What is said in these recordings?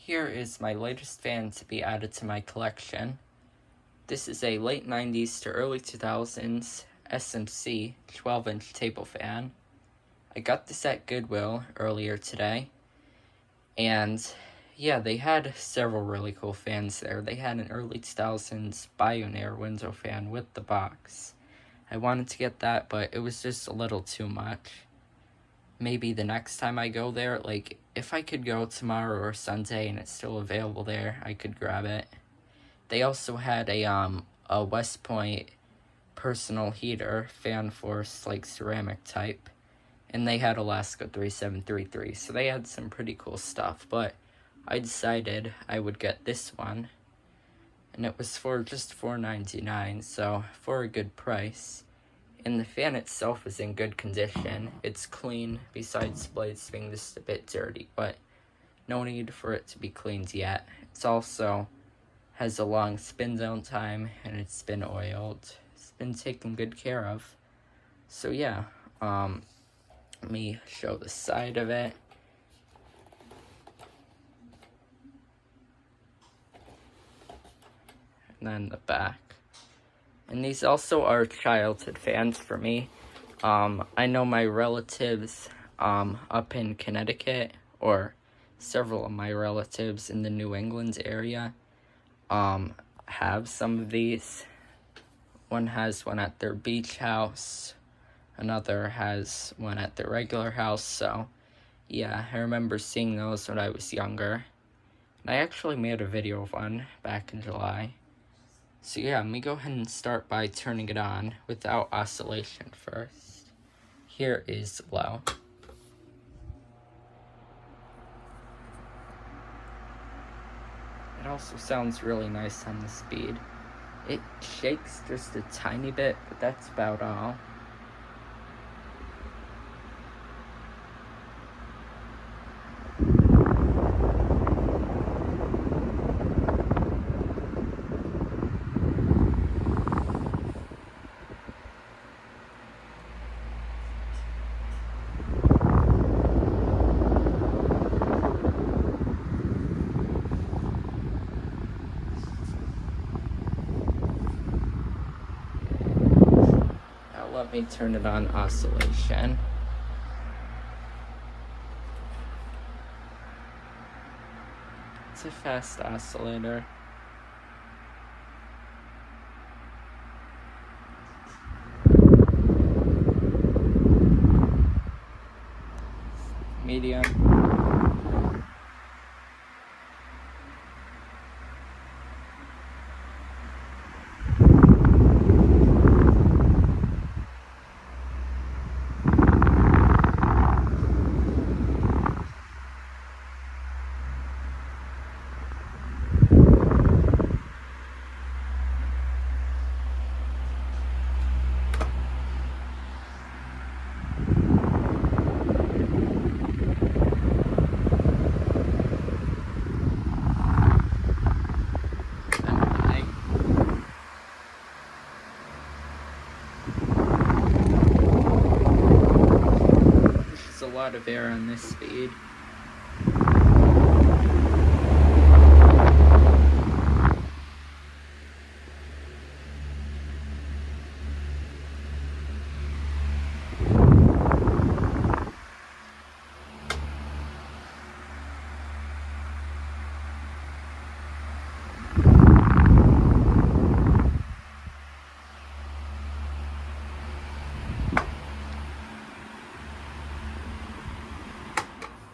Here is my latest fan to be added to my collection. This is a late 90s to early 2000s SMC 12-inch table fan. I got this at Goodwill earlier today, and yeah, they had several really cool fans there. They had an early 2000s Bionaire window fan with the box. I wanted to get that, but it was just a little too much. Maybe the next time I go there, like, if I could go tomorrow or Sunday and it's still available there, I could grab it. They also had a West Point personal heater, fan force, like ceramic type, and they had Alaska 3733, so they had some pretty cool stuff, but I decided I would get this one, and it was for just $4.99, so for a good price. And the fan itself is in good condition. It's clean, besides the blades being just a bit dirty, but no need for it to be cleaned yet. It's also has a long spin down time, and it's been oiled. It's been taken good care of. So yeah, let me show the side of it. And then the back. And these also are childhood fans for me. I know my relatives up in Connecticut, or several of my relatives in the New England area, have some of these. One has one at their beach house, another has one at their regular house, so yeah, I remember seeing those when I was younger. And I actually made a video of one back in July. So yeah, let me go ahead and start by turning it on without oscillation first. Here is low. It also sounds really nice on the speed. It shakes just a tiny bit, but that's about all. Let me turn it on oscillation. It's a fast oscillator. Medium. A lot of air on this speed.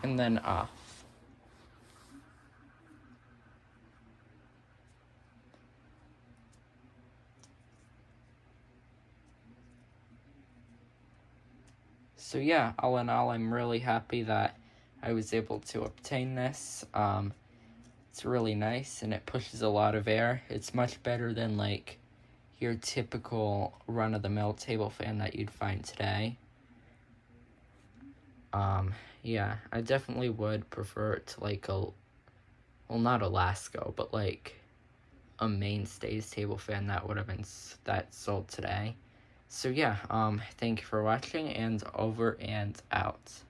And then off. So yeah, all in all, I'm really happy that I was able to obtain this. It's really nice, and it pushes a lot of air. It's much better than like your typical run-of-the-mill table fan that you'd find today. Yeah, I definitely would prefer it to like well, not a Lasco, but like a Mainstays table fan that would have been sold today. So yeah, thank you for watching, and over and out.